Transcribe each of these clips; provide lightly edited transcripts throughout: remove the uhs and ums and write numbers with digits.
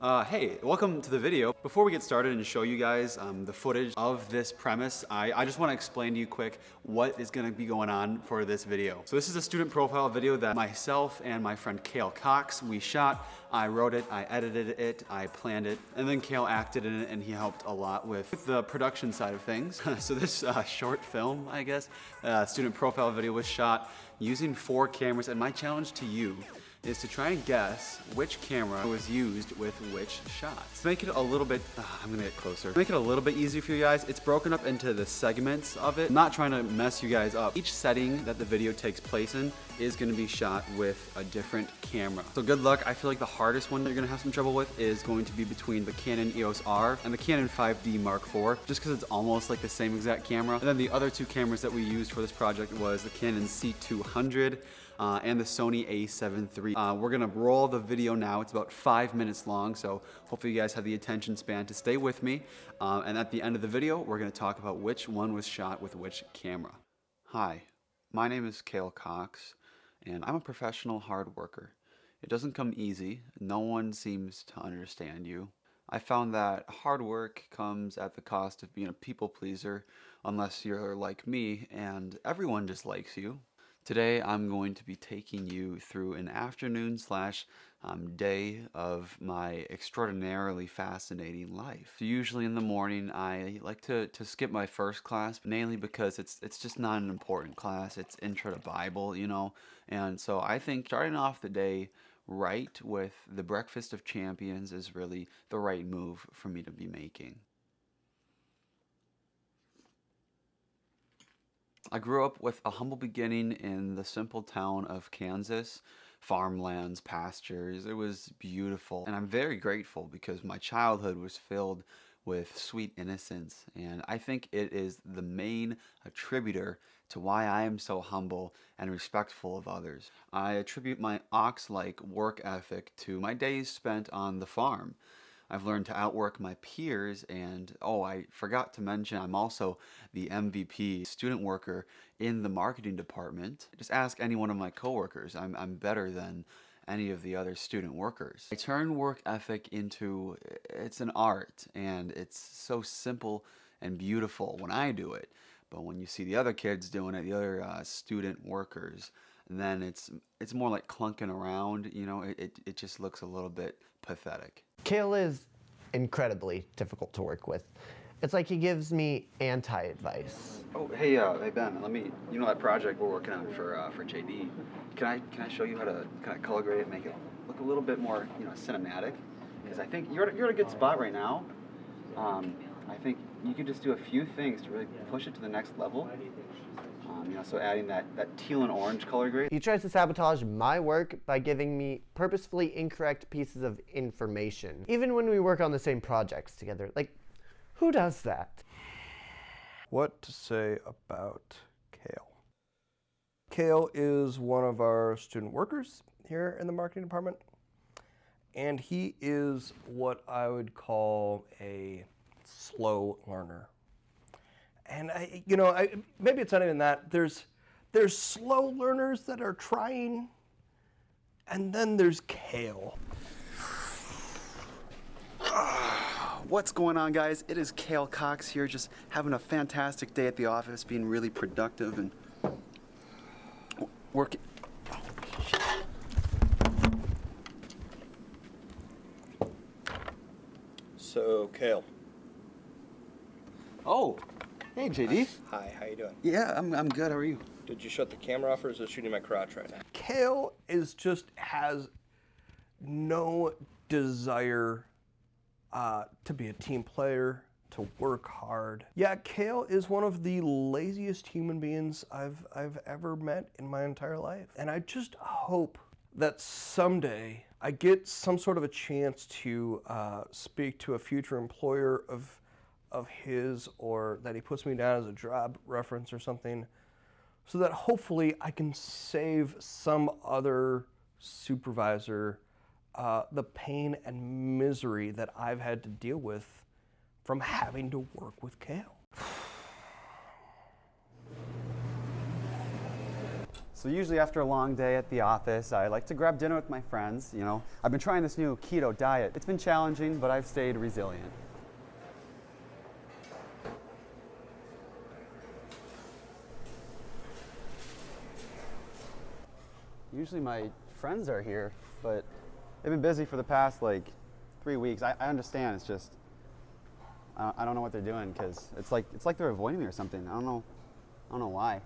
Hey, welcome to the video. Before we get started and show you guys the footage of this premise, I just want to explain to you quick what is going to be going on for this video. So this is a student profile video that myself and my friend Kail Cox, we shot. I wrote it, I edited it, I planned it, and then Kail acted in it and he helped a lot with the production side of things. So this short film, I guess, student profile video was shot using 4 cameras, and my challenge to you is to try and guess which camera was used with which shots. To make it a little bit, I'm gonna get closer. To make it a little bit easier for you guys, it's broken up into the segments of it. I'm not trying to mess you guys up. Each setting that the video takes place in is gonna be shot with a different camera. So good luck. I feel like the hardest one that you're gonna have some trouble with is going to be between the Canon EOS R and the Canon 5D Mark IV, just because it's almost like the same exact camera. And then the other 2 cameras that we used for this project was the Canon C200 and the Sony A7iii. We're gonna roll the video now. It's about 5 minutes long, so hopefully you guys have the attention span to stay with me. And at the end of the video, we're gonna talk about which one was shot with which camera. Hi, my name is Kail Cox, and I'm a professional hard worker. It doesn't come easy. No one seems to understand you. I found that hard work comes at the cost of being a people pleaser, unless you're like me and everyone just likes you. Today I'm going to be taking you through an afternoon / day of my extraordinarily fascinating life. So usually in the morning I like to skip my first class, mainly because it's just not an important class. It's Intro to Bible, you know, and so I think starting off the day right with the Breakfast of Champions is really the right move for me to be making. I grew up with a humble beginning in the simple town of Kansas. Farmlands, pastures, it was beautiful. And I'm very grateful because my childhood was filled with sweet innocence. And I think it is the main attributor to why I am so humble and respectful of others. I attribute my ox-like work ethic to my days spent on the farm. I've learned to outwork my peers, and I forgot to mention I'm also the MVP student worker in the marketing department. Just ask any one of my coworkers. I'm better than any of the other student workers. I turn work ethic into, it's an art, and it's so simple and beautiful when I do it. But when you see the other kids doing it, the other student workers, then it's more like clunking around, you know, it just looks a little bit pathetic. Kail is incredibly difficult to work with. It's like he gives me anti-advice. Oh, hey Ben, you know that project we're working on for JD? Can I show you how to kind of color grade it, make it look a little bit more, you know, cinematic? Because I think you're at a good spot right now. I think you could just do a few things to really push it to the next level. You know, so adding that teal and orange color grade. He tries to sabotage my work by giving me purposefully incorrect pieces of information, even when we work on the same projects together. Like, who does that? What to say about Kail? Kail is one of our student workers here in the marketing department, and he is what I would call a slow learner. And maybe it's not even that. There's slow learners that are trying, and then there's Kail. What's going on, guys? It is Kail Cox here, just having a fantastic day at the office, being really productive and working. So, Kail. Oh, hey JD. Hi, how you doing? Yeah, I'm good. How are you? Did you shut the camera off, or is it shooting my crotch right now? Kail has no desire to be a team player, to work hard. Yeah, Kail is one of the laziest human beings I've ever met in my entire life. And I just hope that someday I get some sort of a chance to speak to a future employer of his, or that he puts me down as a job reference or something, so that hopefully I can save some other supervisor the pain and misery that I've had to deal with from having to work with Kail. So usually after a long day at the office, I like to grab dinner with my friends. You know, I've been trying this new keto diet. It's been challenging, but I've stayed resilient. Usually my friends are here, but they've been busy for the past like 3 weeks. I understand. It's just I don't know what they're doing because it's like they're avoiding me or something. I don't know why.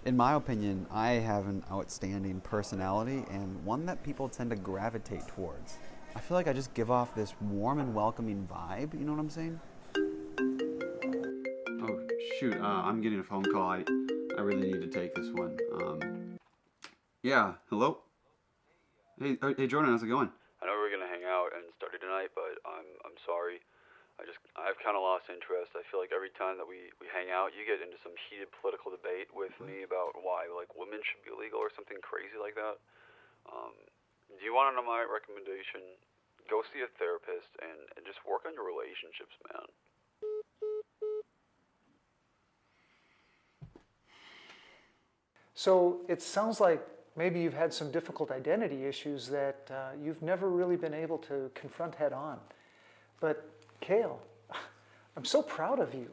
In my opinion, I have an outstanding personality and one that people tend to gravitate towards. I feel like I just give off this warm and welcoming vibe. You know what I'm saying? Oh shoot! I'm getting a phone call. I really need to take this one. Yeah. Hello. Hey Jordan, how's it going? I know we were gonna hang out and study tonight, but I'm sorry. I've kind of lost interest. I feel like every time that we hang out, you get into some heated political debate with me about why like women should be illegal or something crazy like that. Do you want to know my recommendation? Go see a therapist and just work on your relationships, man. So it sounds like maybe you've had some difficult identity issues that you've never really been able to confront head on. But Kail, I'm so proud of you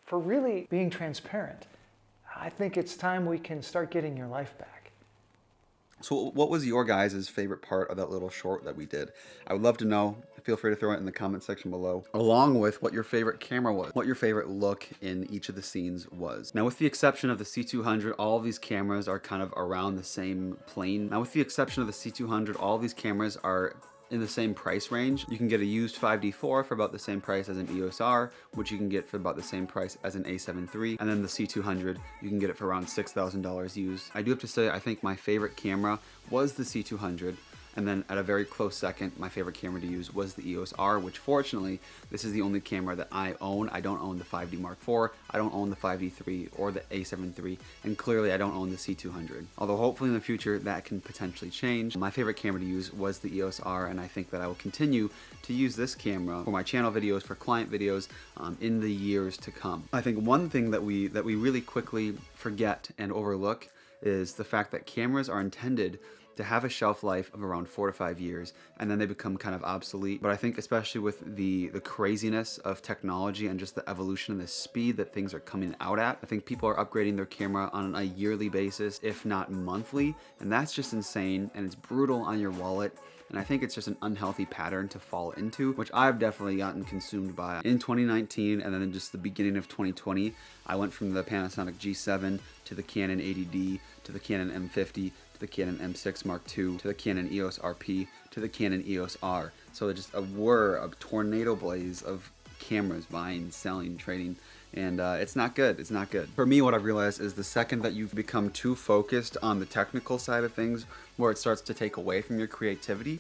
for really being transparent. I think it's time we can start getting your life back. So what was your guys' favorite part of that little short that we did? I would love to know. Feel free to throw it in the comment section below, along with what your favorite camera was, what your favorite look in each of the scenes was. Now, with the exception of the C200, all of these cameras are kind of around the same plane. Now, with the exception of the C200, all of these cameras are in the same price range. You can get a used 5D4 for about the same price as an EOS R, which you can get for about the same price as an A7 III, and then the C200, you can get it for around $6,000 used. I do have to say, I think my favorite camera was the C200, and then at a very close second, my favorite camera to use was the EOS R, which fortunately, this is the only camera that I own. I don't own the 5D Mark IV, I don't own the 5D III or the A7 III, and clearly I don't own the C200. Although hopefully in the future that can potentially change. My favorite camera to use was the EOS R, and I think that I will continue to use this camera for my channel videos, for client videos, in the years to come. I think one thing that we really quickly forget and overlook is the fact that cameras are intended to have a shelf life of around 4 to 5 years, and then they become kind of obsolete. But I think especially with the craziness of technology and just the evolution and the speed that things are coming out at, I think people are upgrading their camera on a yearly basis, if not monthly, and that's just insane, and it's brutal on your wallet. And I think it's just an unhealthy pattern to fall into, which I've definitely gotten consumed by. In 2019 and then in just the beginning of 2020, I went from the Panasonic G7 to the Canon 80D to the Canon M50 to the Canon M6 Mark II to the Canon EOS RP to the Canon EOS R. So it's just a whir, a tornado blaze of cameras, buying, selling, trading, and it's not good. It's not good. For me, what I've realized is the second that you've become too focused on the technical side of things, where it starts to take away from your creativity,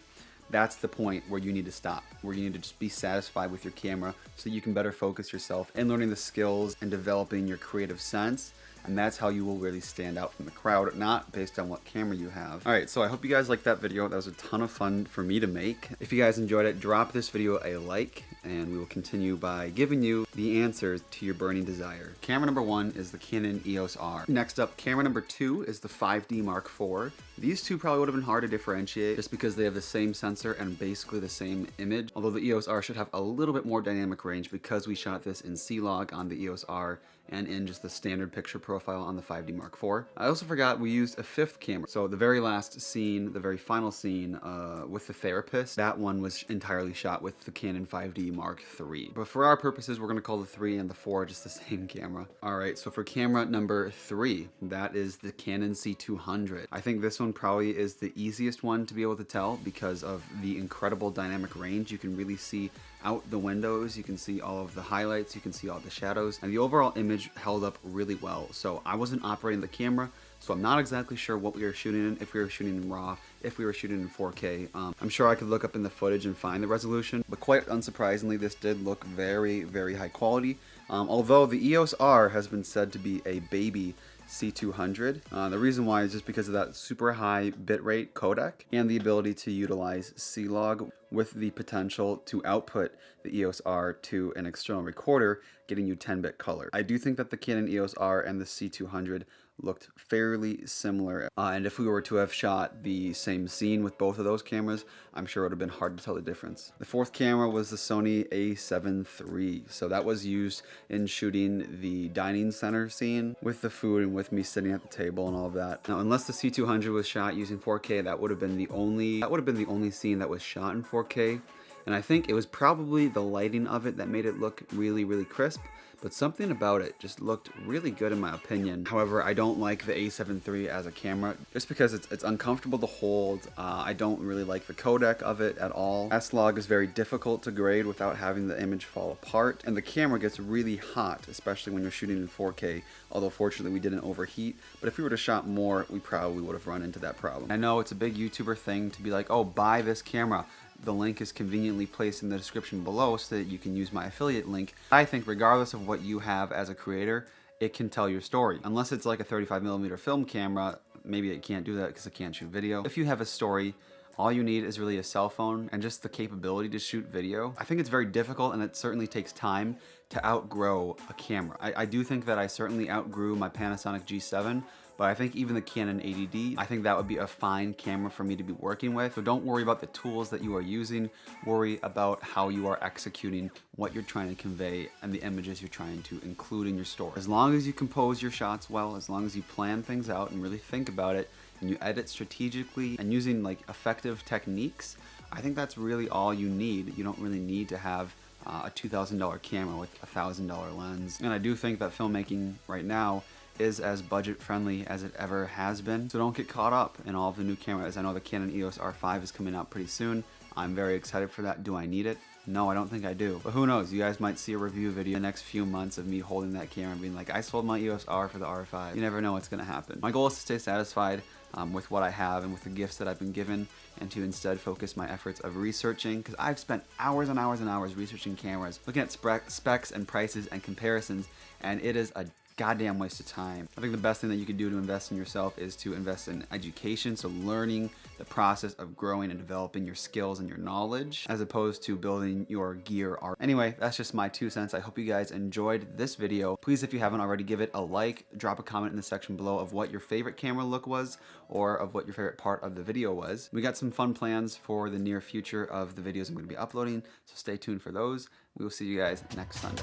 that's the point where you need to stop, where you need to just be satisfied with your camera so you can better focus yourself in learning the skills and developing your creative sense. And that's how you will really stand out from the crowd, not based on what camera you have. All right, so I hope you guys liked that video. That was a ton of fun for me to make. If you guys enjoyed it, drop this video a like, and we will continue by giving you the answers to your burning desire. Camera number 1 is the Canon EOS R. Next up, camera number 2 is the 5D Mark IV. These two probably would have been hard to differentiate just because they have the same sensor and basically the same image, although the EOS R should have a little bit more dynamic range because we shot this in C-Log on the EOS R and in just the standard picture profile on the 5D Mark IV. I also forgot we used a 5th camera. So the very last scene, the very final scene with the therapist, that one was entirely shot with the Canon 5D Mark III. But for our purposes, we're gonna call the 3 and the 4 just the same camera. All right, so for camera number 3, that is the Canon C200. I think this one probably is the easiest one to be able to tell because of the incredible dynamic range. You can really see out the windows, you can see all of the highlights, you can see all the shadows, and the overall image held up really well. So I wasn't operating the camera, so I'm not exactly sure what we were shooting in, if we were shooting in RAW, if we were shooting in 4K. I'm sure I could look up in the footage and find the resolution, but quite unsurprisingly, this did look very, very high quality. Although the EOS R has been said to be a baby C200. The reason why is just because of that super high bitrate codec and the ability to utilize C-Log with the potential to output the EOS R to an external recorder, getting you 10-bit color. I do think that the Canon EOS R and the C200 looked fairly similar, and if we were to have shot the same scene with both of those cameras, I'm sure it would have been hard to tell the difference. The fourth camera was the Sony A7iii, so that was used in shooting the dining center scene with the food and with me sitting at the table and all of that. Now, unless the C200 was shot using 4K, that would have been the only scene that was shot in 4K. And I think it was probably the lighting of it that made it look really, really crisp, but something about it just looked really good in my opinion. However, I don't like the A7iii as a camera just because it's uncomfortable to hold. I don't really like the codec of it at all. S-Log is very difficult to grade without having the image fall apart, and the camera gets really hot, especially when you're shooting in 4K, although fortunately we didn't overheat, but if we were to shot more, we probably would have run into that problem. I know it's a big YouTuber thing to be like, oh, buy this camera. The link is conveniently placed in the description below so that you can use my affiliate link. I think regardless of what you have as a creator, it can tell your story. Unless it's like a 35mm film camera, maybe it can't do that because it can't shoot video. If you have a story, all you need is really a cell phone and just the capability to shoot video. I think it's very difficult, and it certainly takes time to outgrow a camera. I do think that I certainly outgrew my Panasonic G7, but I think even the Canon 80D, I think that would be a fine camera for me to be working with. So don't worry about the tools that you are using, worry about how you are executing what you're trying to convey and the images you're trying to include in your story. As long as you compose your shots well, as long as you plan things out and really think about it, and you edit strategically and using like effective techniques, I think that's really all you need. You don't really need to have a $2,000 camera with a $1,000 lens. And I do think that filmmaking right now is as budget friendly as it ever has been. So don't get caught up in all of the new cameras. I know the Canon EOS R5 is coming out pretty soon. I'm very excited for that. Do I need it? No, I don't think I do. But who knows? You guys might see a review video in the next few months of me holding that camera and being like, I sold my EOS R for the R5. You never know what's gonna happen. My goal is to stay satisfied with what I have and with the gifts that I've been given, and to instead focus my efforts of researching, because I've spent hours and hours and hours researching cameras, looking at specs and prices and comparisons, and it is a goddamn waste of time. I think the best thing that you can do to invest in yourself is to invest in education, so learning the process of growing and developing your skills and your knowledge, as opposed to building your gear art. Anyway, that's just my 2 cents. I hope you guys enjoyed this video. Please, if you haven't already, give it a like, drop a comment in the section below of what your favorite camera look was, or of what your favorite part of the video was. We got some fun plans for the near future of the videos I'm going to be uploading, so stay tuned for those. We will see you guys next Sunday.